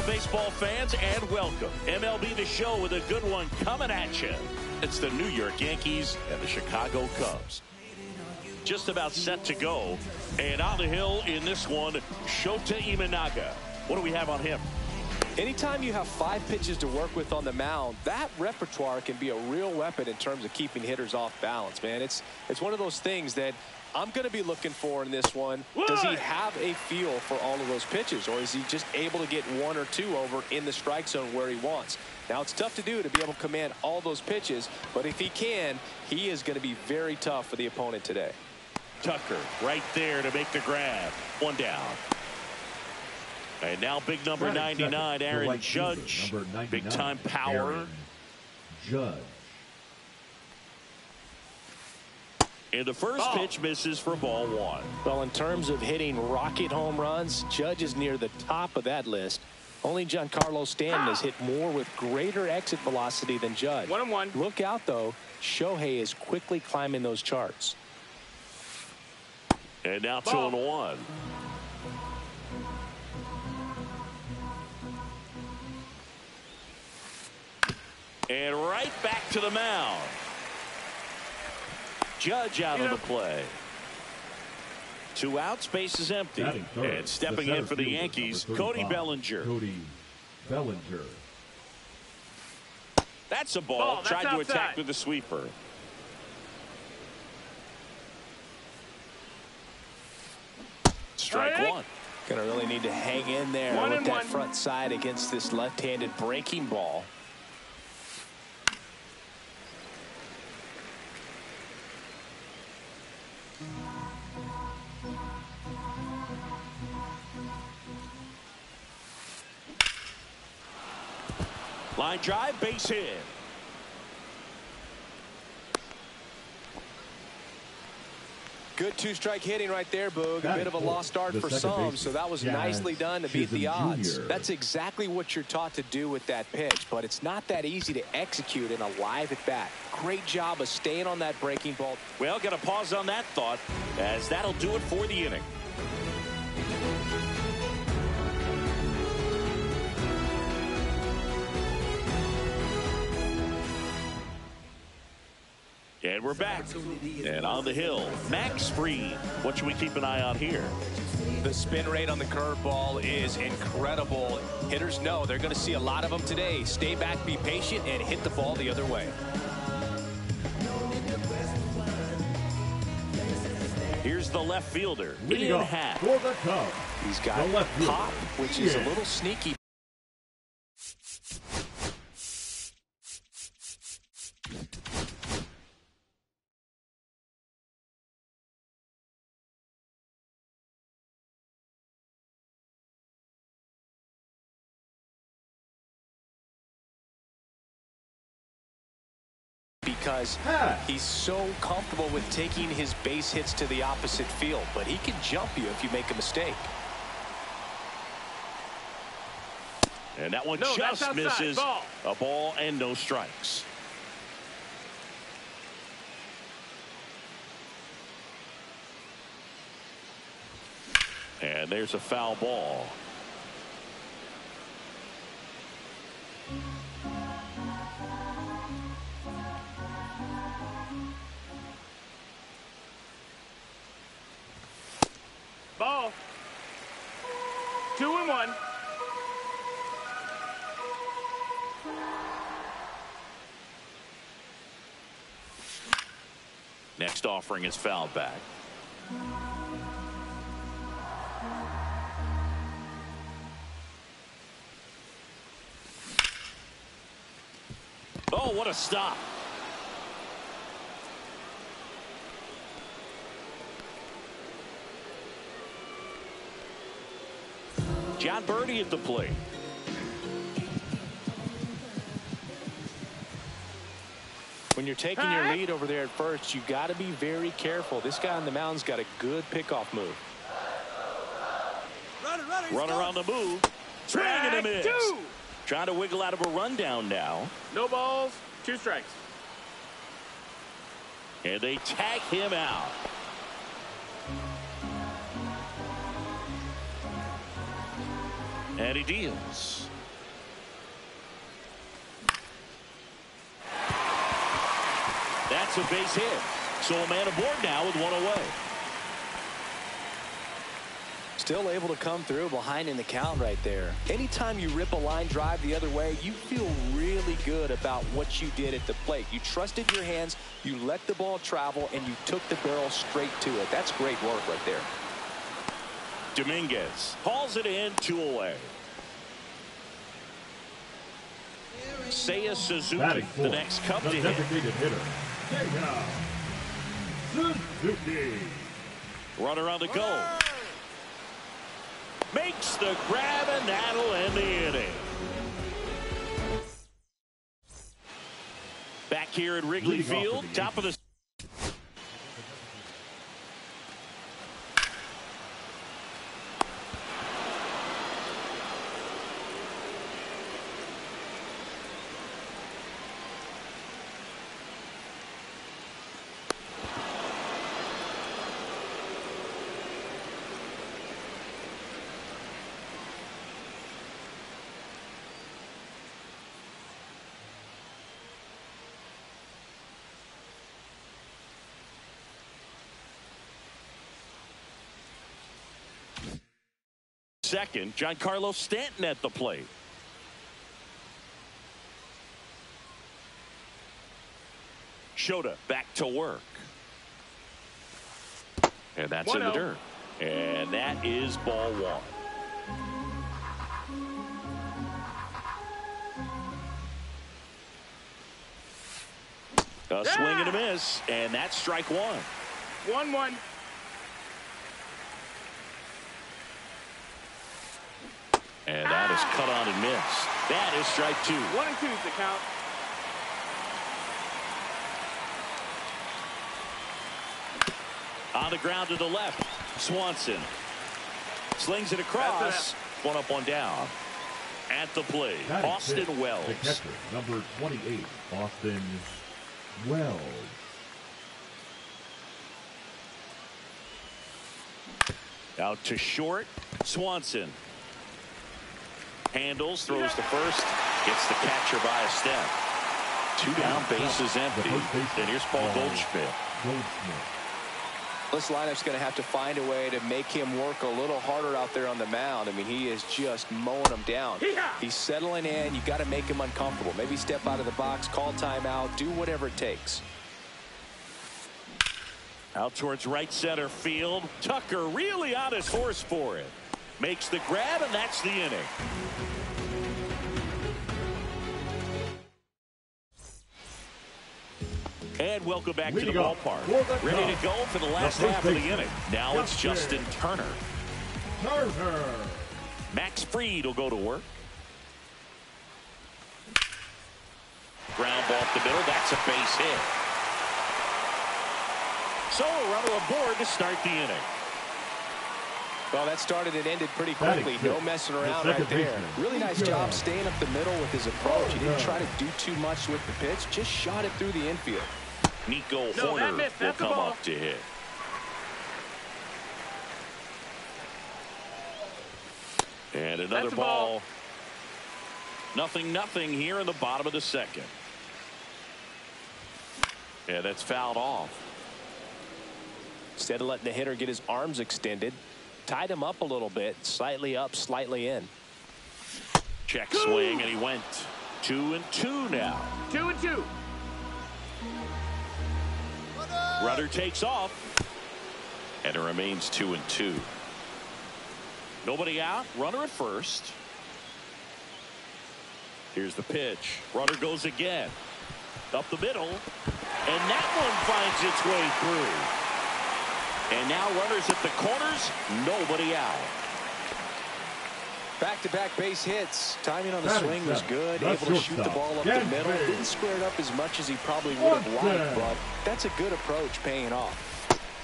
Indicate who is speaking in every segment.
Speaker 1: baseball fans, and welcome. MLB The Show with a good one coming at you. It's the New York Yankees and the Chicago Cubs. Just about set to go. And on the hill in this one, Shota Imanaga. What do we have on him?
Speaker 2: Anytime you have 5 pitches to work with on the mound, that repertoire can be a real weapon in terms of keeping hitters off balance, man. It's one of those things that I'm going to be looking for in this one. Does he have a feel for all of those pitches, or is he just able to get 1 or 2 over in the strike zone where he wants? Now, it's tough to do to be able to command all those pitches, but if he can, he is going to be very tough for the opponent today.
Speaker 1: Tucker right there to make the grab. 1 down. And now big number 99, Aaron Judge. Big time power.
Speaker 3: Aaron Judge.
Speaker 1: And the first pitch misses for ball 1.
Speaker 2: Well, in terms of hitting rocket home runs, Judge is near the top of that list. Only Giancarlo Stanton has hit more with greater exit velocity than Judge.
Speaker 4: 1-1.
Speaker 2: Look out, though. Shohei is quickly climbing those charts.
Speaker 1: And now 2-1. And right back to the mound. Judge out of the play. 2 outs, base is empty. And stepping in for the Yankees, Cody Bellinger.
Speaker 3: Cody Bellinger.
Speaker 1: That's a ball.
Speaker 4: That's
Speaker 1: Tried to
Speaker 4: outside.
Speaker 1: attack with the sweeper. Strike 1.
Speaker 2: Gonna really need to hang in there with that front side against this left-handed breaking ball.
Speaker 1: Line drive, base hit.
Speaker 2: Good 2-strike hitting right there, Boog. A bit of a lost start for some, so that was nicely done to beat the odds. That's exactly what you're taught to do with that pitch, but it's not that easy to execute in a live at bat. Great job of staying on that breaking ball.
Speaker 1: Well, got to pause on that thought, as that'll do it for the inning. And we're back. And on the hill, Max Fried. What should we keep an eye on here?
Speaker 2: The spin rate on the curveball is incredible. Hitters know they're going to see a lot of them today. Stay back, be patient, and hit the ball the other way.
Speaker 1: Here's the left fielder,
Speaker 3: Leading
Speaker 1: Ian
Speaker 3: off
Speaker 1: Happ.
Speaker 3: for the Cubs.
Speaker 2: He's got
Speaker 3: The left fielder,
Speaker 2: pop, which is a little sneaky. Because he's so comfortable with taking his base hits to the opposite field, but he can jump you if you make a mistake.
Speaker 1: And that one just misses. A ball and no strikes. And there's a foul ball.
Speaker 4: Ball. 2-1.
Speaker 1: Next offering is fouled back. Oh, what a stop. John Birdie at the plate.
Speaker 2: When you're taking your lead over there at first, you got to be very careful. This guy on the mound's got a good pickoff move.
Speaker 1: Runner on the move. Swing and a miss. Trying to wiggle out of a rundown now.
Speaker 4: No balls, 2 strikes.
Speaker 1: And they tag him out. And he deals. a base hit. So a man aboard now with one away.
Speaker 2: Still able to come through behind in the count right there. Anytime you rip a line drive the other way, you feel really good about what you did at the plate. You trusted your hands, you let the ball travel, and you took the barrel straight to it. That's great work right there.
Speaker 1: Dominguez hauls it in, 2 away. Seiya Suzuki, the next Cub to hit.
Speaker 3: Designated hitter, Seiya Suzuki.
Speaker 1: Runner on the go. Makes the grab, and that'll end the inning. Back here at Wrigley Field, top of the second. Giancarlo Stanton at the plate. Shota back to work. And that's in the dirt. And that is ball 1. A swing and a miss, and that's strike 1.
Speaker 4: 1-1.
Speaker 1: And that is cut on and missed. That is strike 2.
Speaker 4: 1-2 is the count.
Speaker 1: On the ground to the left. Swanson slings it across. 1 up, 1 down. At the plate, Austin Wells.
Speaker 3: The catcher, number 28, Austin Wells.
Speaker 1: Out to short. Swanson handles, throws to first, gets the catcher by a step. 2 down, bases empty. And here's Paul Goldschmidt.
Speaker 2: This lineup's going to have to find a way to make him work a little harder out there on the mound. I mean, he is just mowing them down. He's settling in. You got to make him uncomfortable. Maybe step out of the box, call timeout, do whatever it takes.
Speaker 1: Out towards right center field. Tucker really on his horse for it. Makes the grab, and that's the inning. And welcome back to the ballpark. Ready to go for the last half of the inning. Now it's Justin Turner. Max Fried will go to work. Ground ball up the middle. That's a base hit. So a runner aboard to start the inning.
Speaker 2: Well, that started and ended pretty quickly. No messing around right there. Really nice job staying up the middle with his approach. He didn't try to do too much with the pitch. Just shot it through the infield.
Speaker 1: Nico Horner will come up to hit. And another ball. 0-0 here in the bottom of the second. Yeah, that's fouled off.
Speaker 2: Instead of letting the hitter get his arms extended, tied him up a little bit, slightly up, slightly in.
Speaker 1: Check swing, and he went 2-2 now.
Speaker 4: 2-2.
Speaker 1: Runner takes off, and it remains 2-2. Nobody out. Runner at first. Here's the pitch. Runner goes again. Up the middle, and that one finds its way through. And now runners at the corners. Nobody out.
Speaker 2: Back-to-back base hits. Timing on the swing was good. Able to shoot the ball up the middle. Didn't square it up as much as he probably would have liked, but that's a good approach paying off.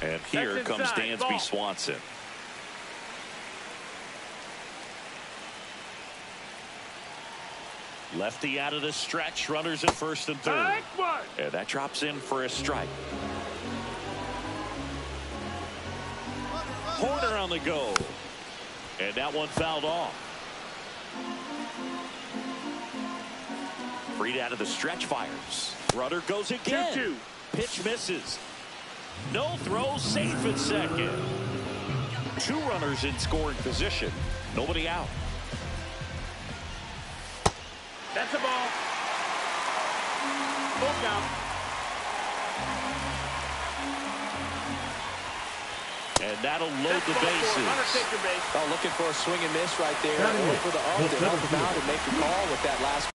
Speaker 1: And here comes Dansby Swanson. Lefty out of the stretch. Runners at first and third. And that drops in for a strike. Horner on the go. And that one fouled off. Fried out of the stretch, fires. Runner goes again.
Speaker 4: 2-2.
Speaker 1: pitch misses. No throw, safe at second. 2 runners in scoring position. Nobody out.
Speaker 4: That's a ball. Full count.
Speaker 1: And that'll load the bases.
Speaker 2: Oh, looking for a swing and miss right there. Look for the ump to help him out and make the call with that last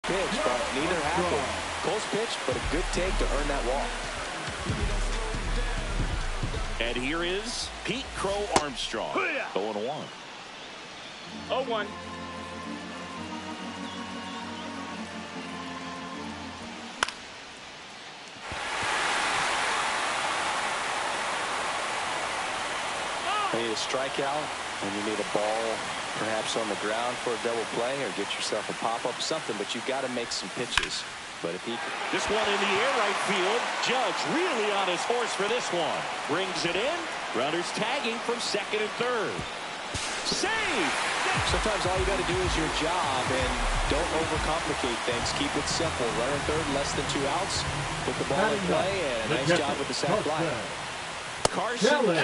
Speaker 2: pitch, but neither happened. Close pitch, but a good take to earn that walk.
Speaker 1: And here is Pete Crow Armstrong. 0-1.
Speaker 4: 0-1.
Speaker 2: You need a strikeout, and you need a ball perhaps on the ground for a double play, or get yourself a pop-up, something, but you've got to make some pitches. But if he can...
Speaker 1: This one in the air, right field. Judge really on his horse for this one. Brings it in. Runners tagging from second and third. Save!
Speaker 2: Sometimes all you got to do is your job, and don't overcomplicate things. Keep it simple. Runner third, less than 2 outs. Put the ball in play, and a nice job with the sac fly.
Speaker 1: Carson Kelly,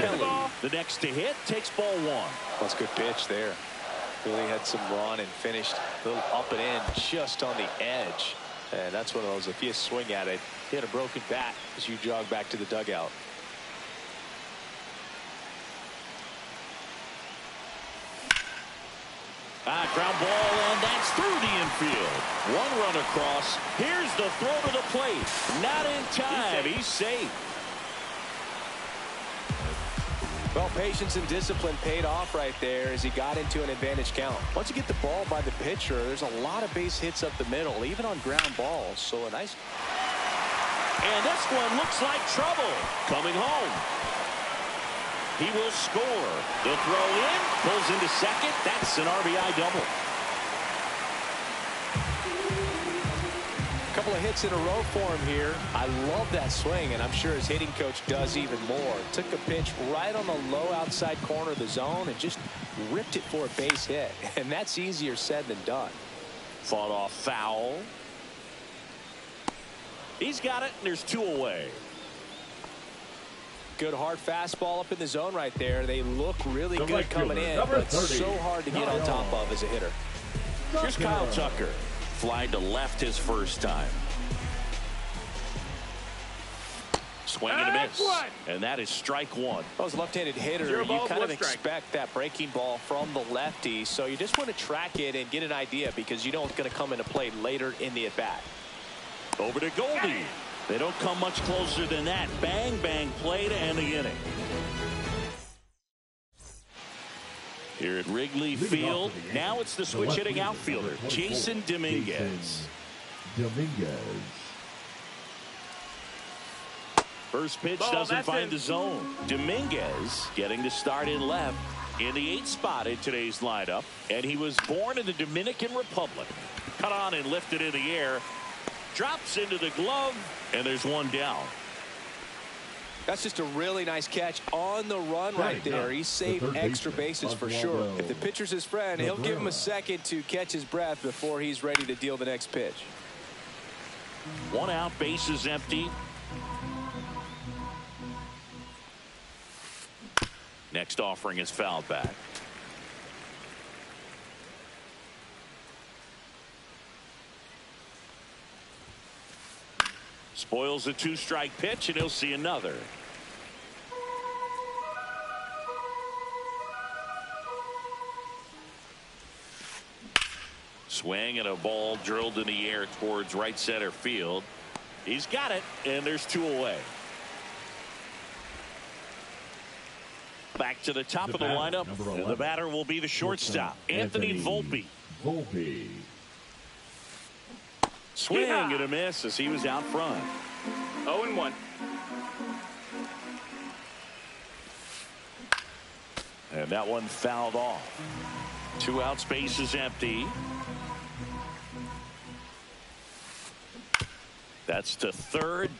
Speaker 1: the next to hit, takes ball 1.
Speaker 2: That's a good pitch there. Really had some run and finished a little up and in, just on the edge. And that's one of those, if you swing at it, hit a broken bat as you jog back to the dugout.
Speaker 1: Ground ball, and that's through the infield. 1 run across. Here's the throw to the plate. Not in time. He's safe.
Speaker 2: Well, patience and discipline paid off right there as he got into an advantage count. Once you get the ball by the pitcher, there's a lot of base hits up the middle, even on ground balls. So a nice...
Speaker 1: And this one looks like trouble. Coming home. He will score. The throw in. Pulls into second. That's an RBI double.
Speaker 2: Couple of hits in a row for him here. I love that swing, and I'm sure his hitting coach does even more. Took a pitch right on the low outside corner of the zone and just ripped it for a base hit. And that's easier said than done.
Speaker 1: Fought off foul. He's got it, and there's 2 away.
Speaker 2: Good hard fastball up in the zone right there. They look really good coming in, but so hard to get on top of as a hitter.
Speaker 1: Here's Kyle Tucker. Fly to left his first time. Swing and a miss. And that is strike 1.
Speaker 2: As a left-handed hitter, you kind of expect that breaking ball from the lefty, so you just want to track it and get an idea because you know it's going to come into play later in the at-bat.
Speaker 1: Over to Goldie. They don't come much closer than that. Bang, bang play to end the inning. Here at Wrigley Field, now it's the switch hitting outfielder, Jason Dominguez. First pitch doesn't find the zone. Dominguez getting the start in left in the 8th spot in today's lineup. And he was born in the Dominican Republic. Cut on and lifted in the air. Drops into the glove, and there's 1 down.
Speaker 2: That's just a really nice catch on the run right there. He saved extra bases for sure. If the pitcher's his friend, he'll give him a second to catch his breath before he's ready to deal the next pitch.
Speaker 1: 1 out, bases empty. Next offering is fouled back. Spoils a 2-strike pitch, and he'll see another. Swing and a ball drilled in the air towards right center field. He's got it, and there's 2 away. Back to the top of the lineup. And the batter will be the shortstop, Anthony Volpe. Swing and a miss as he was out front.
Speaker 4: 0-1.
Speaker 1: And that one fouled off. 2 outs, bases empty. That's to third.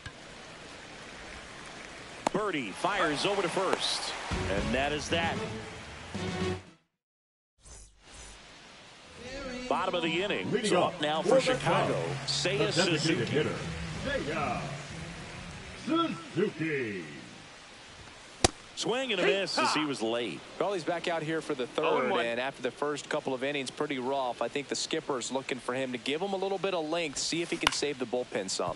Speaker 1: Birdie fires over to first. And that is that. Bottom bottom of the inning.
Speaker 3: Leading
Speaker 1: So
Speaker 3: off
Speaker 1: up now
Speaker 3: for
Speaker 1: for
Speaker 3: the
Speaker 1: Chicago,
Speaker 3: Cubs,
Speaker 1: Seiya
Speaker 3: the designated
Speaker 1: Suzuki.
Speaker 3: hitter, Seiya Suzuki.
Speaker 1: Swing and a miss as he was late.
Speaker 2: Well, he's back out here for the third,
Speaker 4: 0-1.
Speaker 2: and after the first couple of innings, pretty rough. I think the skipper's looking for him to give him a little bit of length, see if he can save the bullpen some.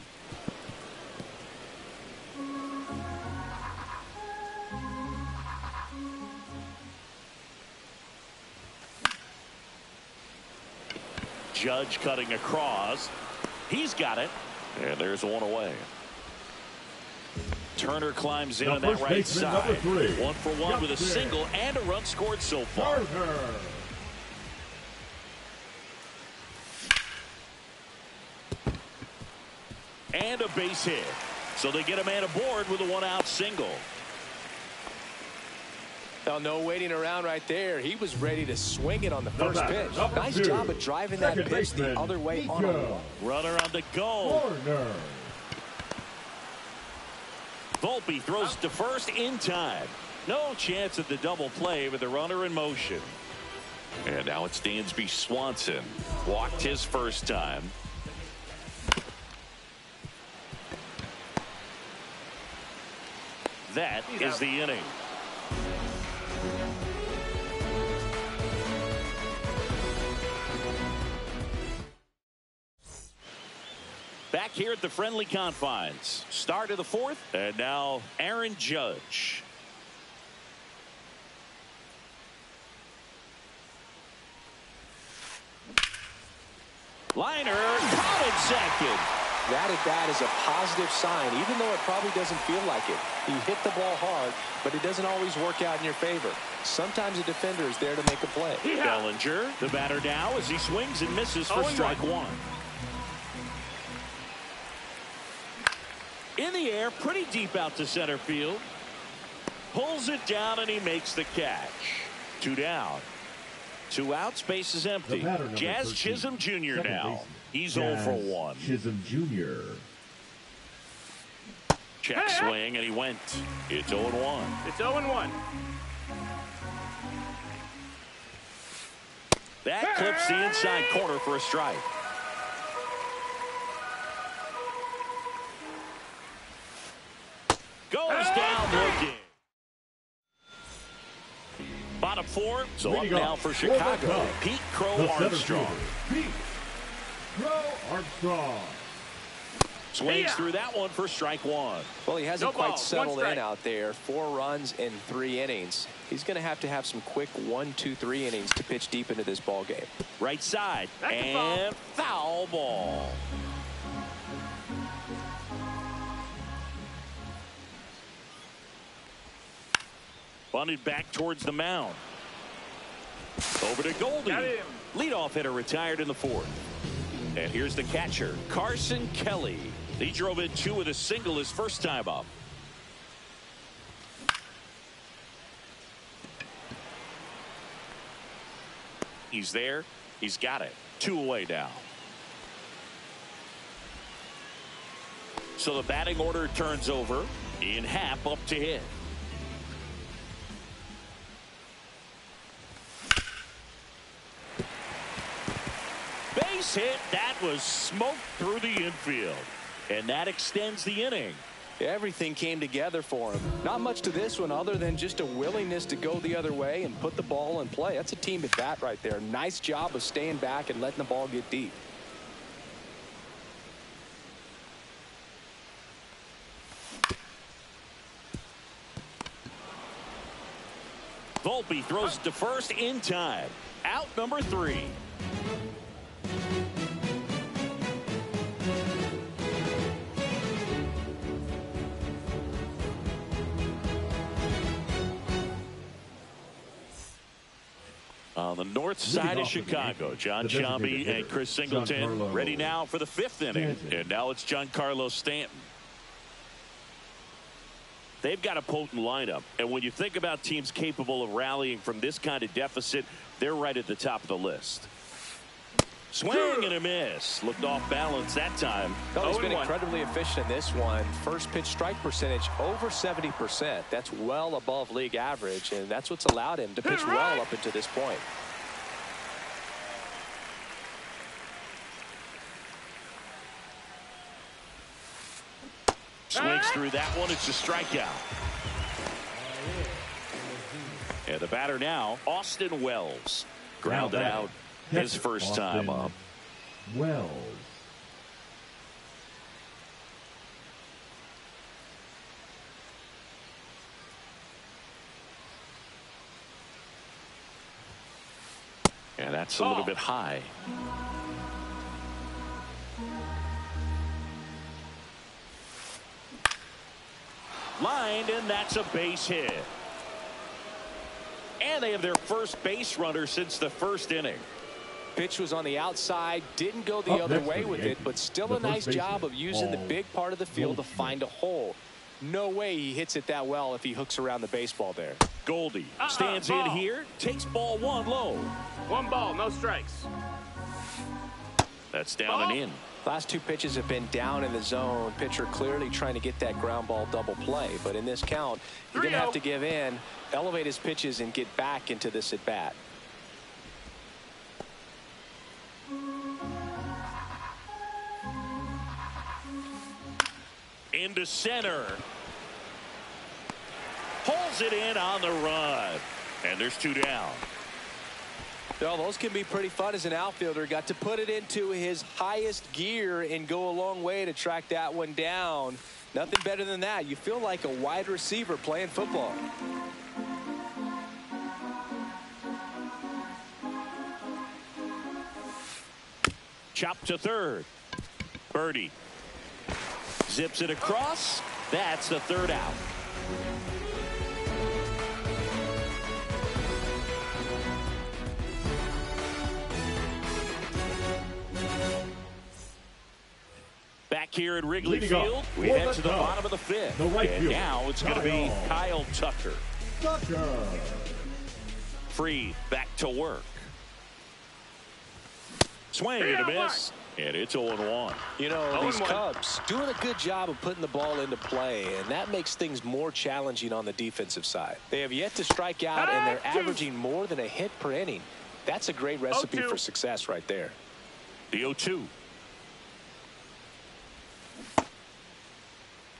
Speaker 1: Judge cutting across. He's got it. And there's one away. Turner climbs in on that right side. 1 for 1 with a single and a run scored so far. And a base hit. So they get a man aboard with a 1-out single.
Speaker 2: Well, no waiting around right there. He was ready to swing it on the first pitch. Nice
Speaker 3: two.
Speaker 2: job of driving that
Speaker 3: Second
Speaker 2: pitch the
Speaker 3: baseman,
Speaker 2: other way on a walk.
Speaker 1: Runner on the go.
Speaker 3: Corner.
Speaker 1: Volpe throws to first in time. No chance at the double play with the runner in motion. And now it's Dansby Swanson. Walked his first time. That is the inning. Back here at the friendly confines. Start of the fourth. And now Aaron Judge. Liner caught in second.
Speaker 2: That at bat is a positive sign, even though it probably doesn't feel like it. You hit the ball hard, but it doesn't always work out in your favor. Sometimes a defender is there to make a play.
Speaker 1: Bellinger, the batter now as he swings and misses for strike one. In the air, pretty deep out to center field. Pulls it down and he makes the catch. 2 down. 2 outs, base is empty. Jazz
Speaker 3: 13,
Speaker 1: Chisholm Jr. now.
Speaker 3: baseman.
Speaker 1: He's
Speaker 3: Jazz
Speaker 1: 0 for 1.
Speaker 3: Chisholm Jr.
Speaker 1: Check swing and he went. It's 0-1.
Speaker 4: It's 0-1.
Speaker 1: That clips the inside corner for a strike. Goes down looking. Bottom 4. So up now for Chicago. Pete Crow Armstrong.
Speaker 3: Pete Crow Armstrong.
Speaker 1: Swings through that one for strike 1.
Speaker 2: Well, he hasn't
Speaker 4: No ball,
Speaker 2: quite settled
Speaker 4: 1 strike.
Speaker 2: in out there. 4 runs in 3 innings. He's going to have some quick 1, 2, 3 innings to pitch deep into this ball game.
Speaker 1: Right side.
Speaker 4: That's a
Speaker 1: And foul ball. Bunted back towards the mound. Over to Goldie.
Speaker 4: Got him.
Speaker 1: Leadoff hitter retired in the 4th. And here's the catcher, Carson Kelly. He drove in 2 with a single his first time up. He's there. He's got it. 2 away now. So the batting order turns over. Ian Happ up to hit. Base hit. That was smoked through the infield. And that extends the inning.
Speaker 2: Everything came together for him. Not much to this one other than just a willingness to go the other way and put the ball in play. That's a team at bat right there. Nice job of staying back and letting the ball get deep.
Speaker 1: Volpe throws to first in time. Out number 3. On the north side of Chicago, John Sciambi and Chris Singleton ready now for the 5th inning. And now it's Giancarlo Stanton. They've got a potent lineup. And when you think about teams capable of rallying from this kind of deficit, they're right at the top of the list. Swing and a miss. Looked off balance that time.
Speaker 2: Well, he's been incredibly efficient in this one. First pitch strike percentage over 70%. That's well above league average, and that's what's allowed him to pitch well up until this point.
Speaker 1: Swings through that one. It's a strikeout. And the batter now, Austin Wells. Grounded out his first time up.
Speaker 3: Wells.
Speaker 1: And that's a little bit high. Lined, and that's a base hit. And they have their first base runner since the first inning.
Speaker 2: Pitch was on the outside, didn't go the other way with it, but still a nice job of using the big part of the field to find a hole. No way he hits it that well if he hooks around the baseball there.
Speaker 1: Goldie stands in here, takes ball one low.
Speaker 4: One ball, no strikes.
Speaker 1: That's down and in.
Speaker 2: Last two pitches have been down in the zone. Pitcher clearly trying to get that ground ball double play. But in this count, you're going to have to give in, elevate his pitches, and get back into this at bat.
Speaker 1: Into center. Pulls it in on the run. And there's two down.
Speaker 2: Well, those can be pretty fun as an outfielder. Got to put it into his highest gear and go a long way to track that one down. Nothing better than that. You feel like a wide receiver playing football.
Speaker 1: Chop to third. Birdie zips it across. That's the third out. Back here at Wrigley Field, we head to the bottom of the fifth. And now it's going to be Kyle Tucker. Free, back to work. Swing and a miss. And it's 0-1.
Speaker 2: You know, these Cubs doing a good job of putting the ball into play, and that makes things more challenging on the defensive side. They have yet to strike out, and they're averaging more than a hit per inning. That's a great recipe for success right there.
Speaker 1: The 0-2.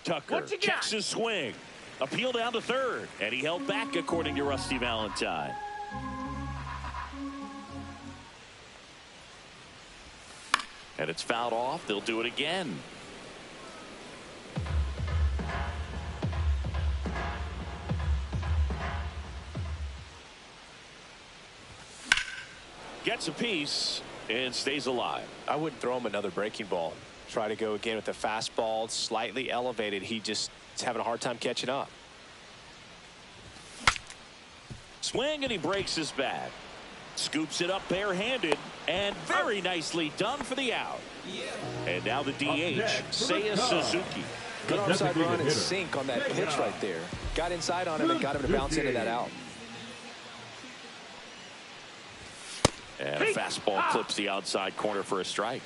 Speaker 1: Tucker checks his swing. Appeal down to third. And he held back, according to Rusty Valentine. And it's fouled off. They'll do it again. Gets a piece and stays alive.
Speaker 2: I wouldn't throw him another breaking ball. Try to go again with the fastball, slightly elevated. He just is having a hard time catching up.
Speaker 1: Swing, and he breaks his bat. Scoops it up barehanded, and very nicely done for the out. And now the DH, Seiya Suzuki.
Speaker 2: Good onside run and sink on that pitch right there. Got inside on him and got him to bounce into that out.
Speaker 1: And a fastball clips the outside corner for a strike.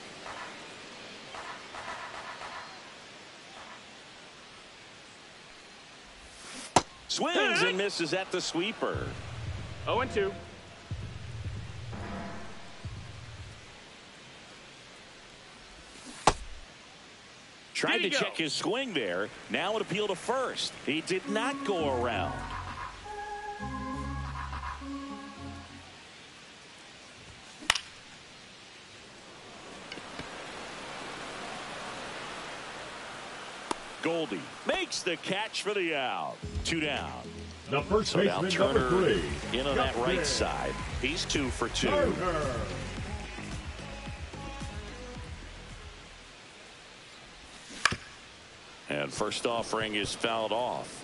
Speaker 1: Swings and misses at the sweeper.
Speaker 4: 0-2.
Speaker 1: Tried to check his swing there. Now an appeal to first. He did not go around. Goldie makes the catch for the out. Two down.
Speaker 3: The first
Speaker 1: So now
Speaker 3: baseman,
Speaker 1: Turner
Speaker 3: number 3.
Speaker 1: in on that right side. He's 2 for 2.
Speaker 3: Turner.
Speaker 1: And first offering is fouled off.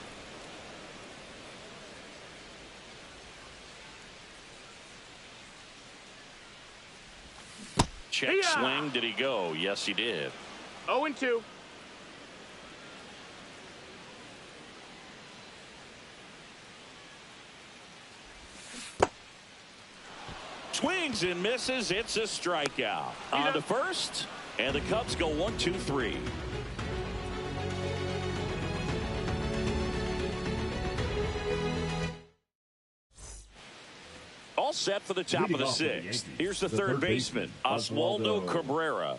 Speaker 1: Check swing. Did he go? Yes, he did.
Speaker 4: 0-2.
Speaker 1: Swings and misses. It's a strikeout. On to first, and the Cubs go 1-2-3. All set for the top of the sixth. Here's the third baseman, Oswaldo Cabrera.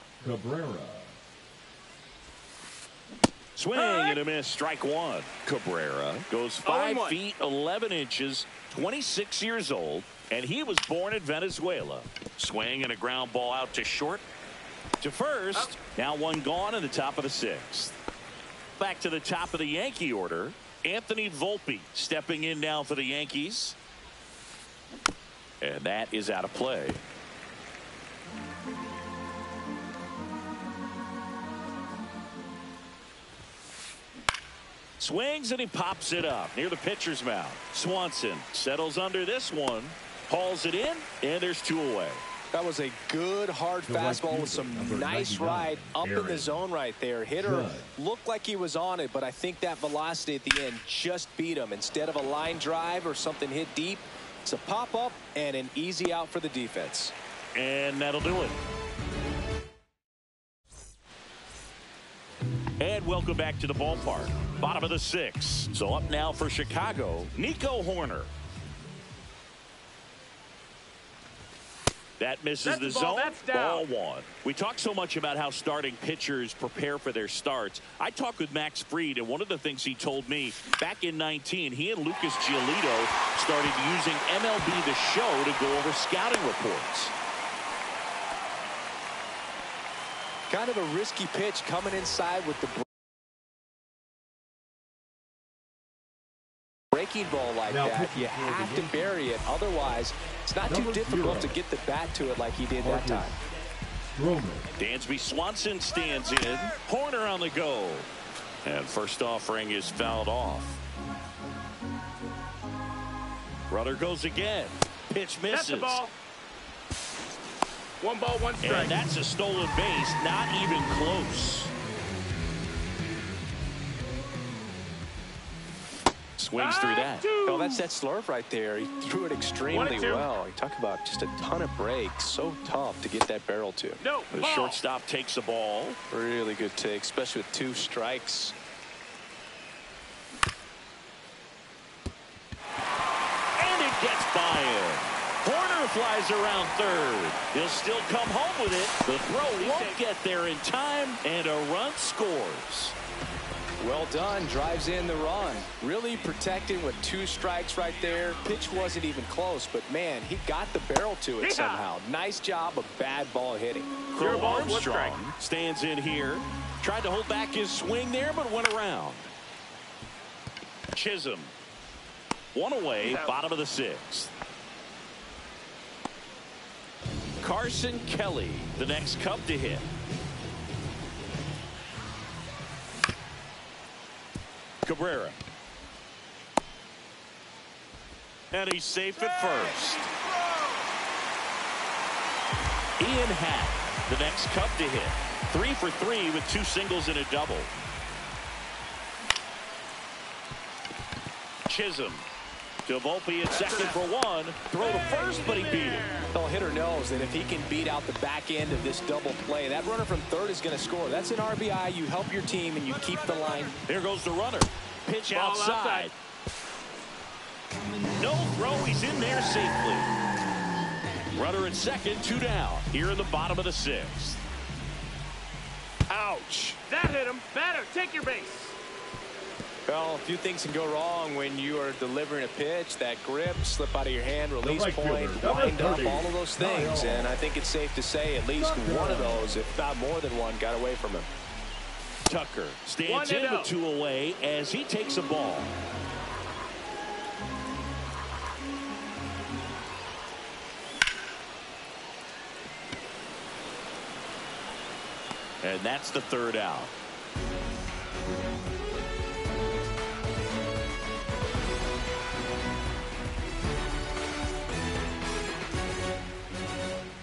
Speaker 1: Swing and a miss. Strike one. Cabrera goes 5 feet 11 inches, 26 years old, and he was born in Venezuela. Swing and a ground ball out to short. To first. Now one gone in the top of the sixth. Back to the top of the Yankee order. Anthony Volpe stepping in now for the Yankees. And that is out of play. Swings and he pops it up near the pitcher's mound. Swanson settles under this one, hauls it in, and there's 2 away.
Speaker 2: That was a good hard fastball with some nice ride up in the zone right there. Hitter looked like he was on it, but I think that velocity at the end just beat him. Instead of a line drive or something hit deep, it's a pop up and an easy out for the defense.
Speaker 1: And that'll do it. And welcome back to the ballpark. Bottom of the 6th. So up now for Chicago, Nico Hoerner. That misses the zone. Ball 1. We talk so much about how starting pitchers prepare for their starts. I talked with Max Fried, and one of the things he told me back in 19, he and Lucas Giolito started using MLB The Show to go over scouting reports.
Speaker 2: Kind of a risky pitch coming inside with the breaking ball like that. You have to bury it. Otherwise, it's not too difficult to get the bat to it like he did that time.
Speaker 1: Dansby Swanson stands in. Hoerner on the go. And first offering is fouled off. Rudder goes again. Pitch misses.
Speaker 4: That's the ball. 1 ball, 1 strike.
Speaker 1: And that's a stolen base. Not even close. Swings through that.
Speaker 2: Oh, that's that slurve right there. He threw it extremely well. You talk about just a ton of breaks. So tough to get that barrel to.
Speaker 1: The shortstop takes the ball.
Speaker 2: Really good take, especially with 2 strikes.
Speaker 1: And it gets by him. Hoerner flies around third. He'll still come home with it. The throw won't get there in time, and a run scores.
Speaker 2: Well done. Drives in the run. Really protected with 2 strikes right there. Pitch wasn't even close, but man, he got the barrel to it somehow. Nice job of bad ball hitting.
Speaker 1: Crow Armstrong stands in here. Tried to hold back his swing there, but went around. Chisholm. 1 away, bottom of the 6th. Carson Kelly, the next Cub to hit. Cabrera. And he's safe at first. Ian Happ, the next Cub to hit. 3 for 3 with 2 singles and a double. Chisholm to Volpe at second for 1. Throw to first, but he beat it.
Speaker 2: The hitter knows that if he can beat out the back end of this double play, that runner from third is going to score. That's an RBI. You help your team and you keep the line.
Speaker 1: There goes the runner. Pitch outside. No throw. He's in there safely. Runner at second, 2 down. Here in the bottom of the 6th. Ouch.
Speaker 4: That hit him. Batter, take your base.
Speaker 2: Well, a few things can go wrong when you are delivering a pitch. That grip, slip out of your hand, release point, wind up, all of those things. And I think it's safe to say at least one of those, if not more than one, got away from him.
Speaker 1: Tucker stands in with 2 away as he takes a ball. And that's the 3rd out.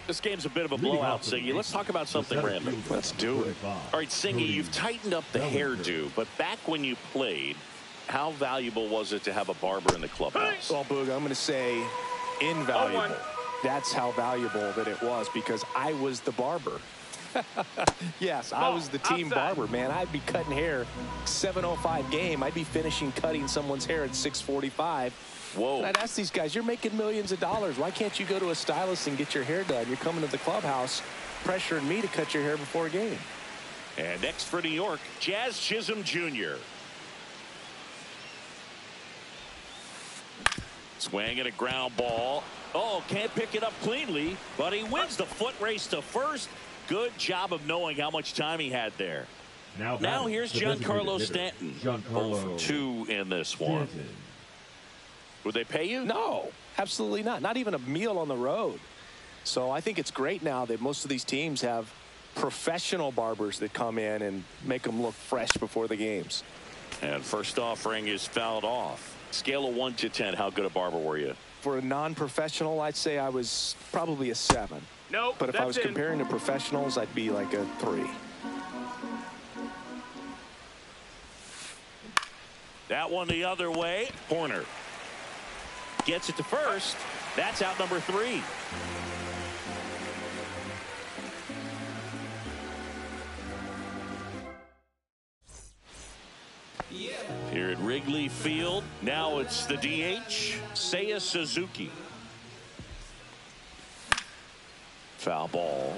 Speaker 1: This game's a bit of a blowout, Siggy. Let's talk about something random.
Speaker 2: Let's do it.
Speaker 1: All right, Siggy, you've tightened up the hairdo, but back when you played, how valuable was it to have a barber in the clubhouse?
Speaker 2: Well, Boog, I'm going to say invaluable. That's how valuable that it was because I was the barber. Yes, I was the team barber, man. I'd be cutting hair 7:05 game. I'd be finishing cutting someone's hair at 6:45.
Speaker 1: Whoa.
Speaker 2: And I'd ask these guys, you're making millions of dollars. Why can't you go to a stylist and get your hair done? You're coming to the clubhouse pressuring me to cut your hair before a game.
Speaker 1: And next for New York, Jazz Chisholm Jr. Swing and a ground ball. Oh, can't pick it up cleanly, but he wins the foot race to first. Good job of knowing how much time he had there. Now here's Giancarlo Stanton. 0-2 in this one. Would they pay you?
Speaker 2: No, absolutely not. Not even a meal on the road. So I think it's great now that most of these teams have professional barbers that come in and make them look fresh before the games.
Speaker 1: And first offering is fouled off. Scale of 1 to 10, how good a barber were you?
Speaker 2: For a non-professional, I'd say I was probably a 7.
Speaker 4: Nope.
Speaker 2: But if I was comparing to professionals, I'd be like a 3.
Speaker 1: That one the other way. Horner gets it to first. That's out number 3. Here at Wrigley Field, now it's the DH, Seiya Suzuki. Foul ball.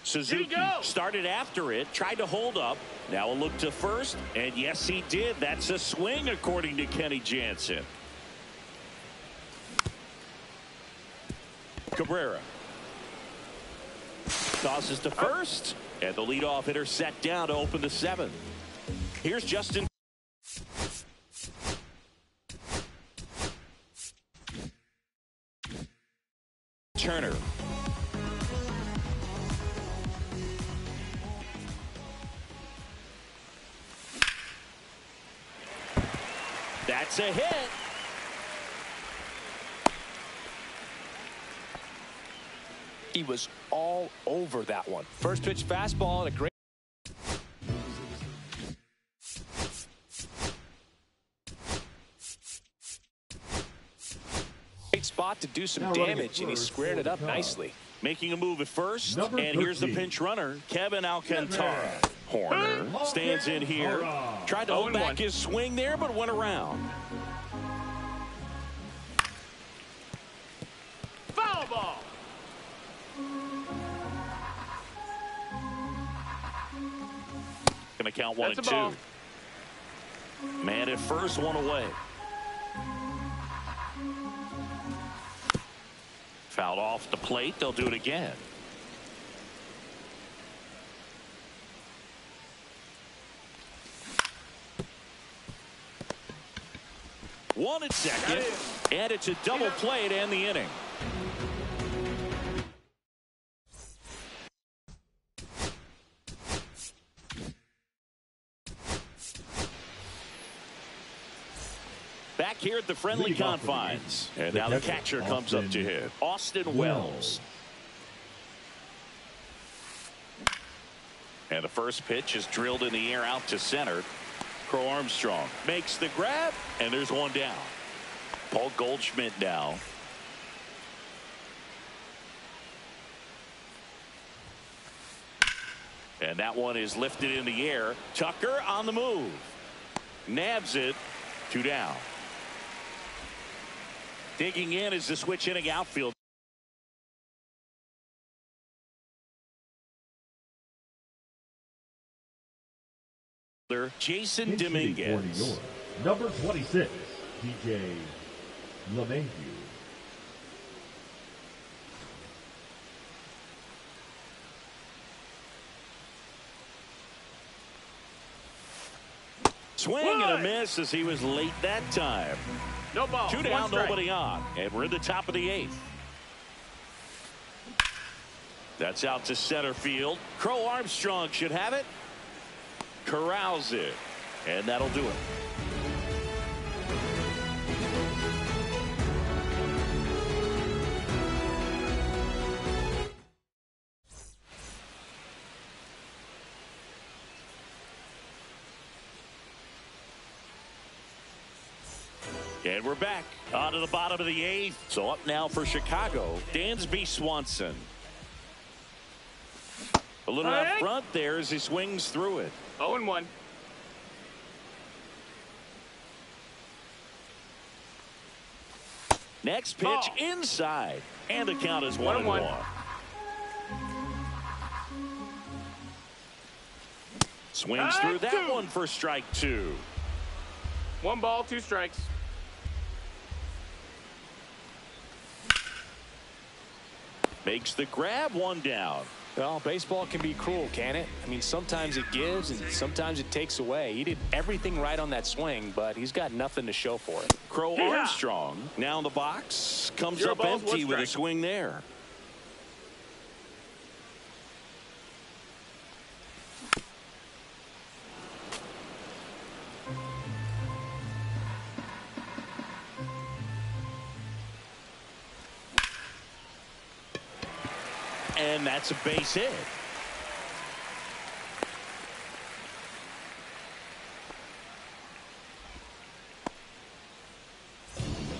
Speaker 1: Suzuki started after it, tried to hold up. Now a look to first, and yes, he did. That's a swing, according to Kenny Jansen. Cabrera tosses to first, and the leadoff hitter set down to open the 7th. Here's Justin Turner. That's a hit.
Speaker 2: He was all over that one. First pitch fastball and a great spot to do some damage, and he squared it up nicely.
Speaker 1: Making a move at first, and here's the pinch runner, Kevin Alcantara. Horner stands in here, tried to hold back his swing there, but went around.
Speaker 4: Foul ball.
Speaker 1: Gonna count 1 and 2. Man at first, 1 away. Fouled off the plate. They'll do it again. One at second, and it's a double play to end the inning. Back here at the friendly confines, and now the catcher comes up to hit, Austin Wells. And the first pitch is drilled in the air out to center. Crow Armstrong makes the grab, and there's one down. Paul Goldschmidt now. And that one is lifted in the air. Tucker on the move. Nabs it. 2 down. Digging in is the switch hitting outfield. Jason Dominguez.
Speaker 3: Number 26, DJ LeMahieu.
Speaker 1: Swing and a miss as he was late that time.
Speaker 4: No ball.
Speaker 1: 2 down, nobody on. And we're in the top of the 8th. That's out to center field. Crow Armstrong should have it. Corrals it. And that'll do it. And we're back on to the bottom of the 8th. So up now for Chicago, Dansby Swanson. A little out front there as he swings through it.
Speaker 4: 0-1.
Speaker 1: Next pitch inside. And the count is 1-1. Swings through that one for strike 2.
Speaker 4: 1 ball, 2 strikes.
Speaker 1: Makes the grab, 1 down.
Speaker 2: Well, baseball can be cruel, can it? I mean, sometimes it gives and sometimes it takes away. He did everything right on that swing, but he's got nothing to show for it.
Speaker 1: Crow Armstrong now in the box. Comes up empty with a swing there. And that's a base hit.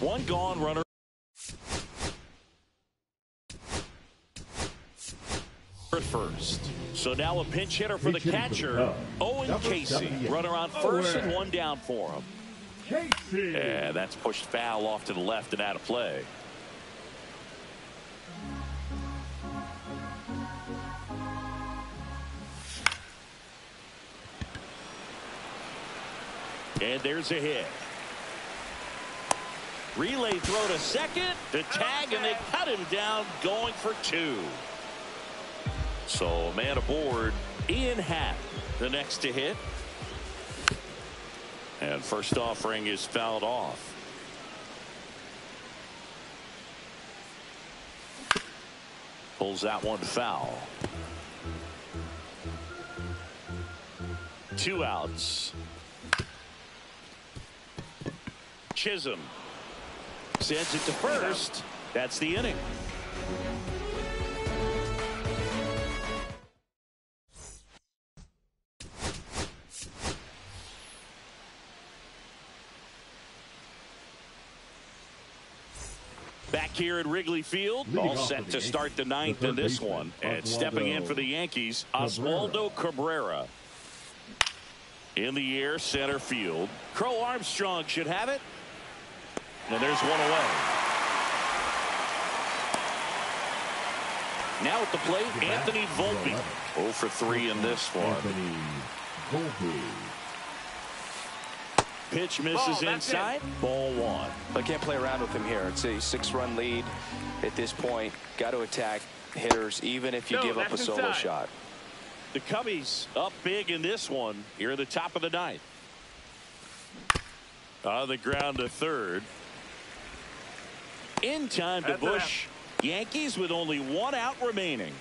Speaker 1: One gone, runner at first. So now a pinch hitter for the catcher, Owen Casey. Runner on first and 1 down for him. And that's pushed foul off to the left and out of play. And there's a hit. Relay throw to second. The tag, and they cut him down going for 2. So man aboard. Ian Happ, the next to hit. And first offering is fouled off. Pulls that one foul. 2 outs. Chisholm sends it to first. That's the inning. Back here at Wrigley Field, all set to start the 9th in this one. And stepping in for the Yankees, Oswaldo Cabrera. In the air, center field. Crow Armstrong should have it. And there's one away. Now at the plate, Anthony Volpe. 0 for 3 in this one. Pitch misses inside. Ball 1.
Speaker 2: They can't play around with him here. It's a 6-run lead at this point. Got to attack hitters even if you give up a solo shot.
Speaker 1: The Cubbies up big in this one here at the top of the 9th. On the ground to third. In time to Bush. Yankees with only 1 out remaining.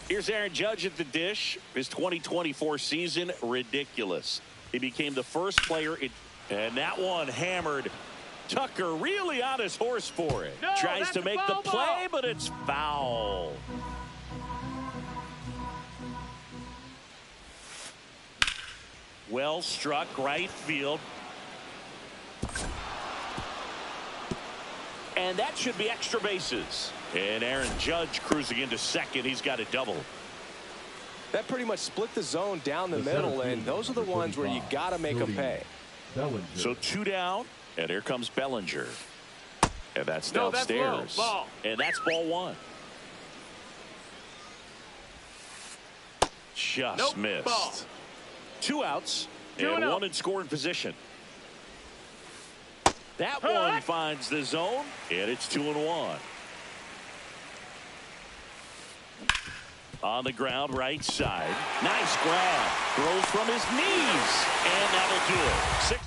Speaker 1: Here's Aaron Judge at the dish. His 2024 season, ridiculous. He became the first player and that one hammered. Tucker really on his horse for it. Tries to make the play, but it's foul. Well struck right field. And that should be extra bases. And Aaron Judge cruising into second. He's got a double.
Speaker 2: That pretty much split the zone down the middle, and those are the ones where you got to make them pay.
Speaker 1: So 2 down, and here comes Bellinger. And that's downstairs. And that's ball 1. Just missed. 2 outs, and 1 in scoring position. That one finds the zone, and it's 2-1. On the ground, right side. Nice grab. Throws from his knees, and that'll do it. 6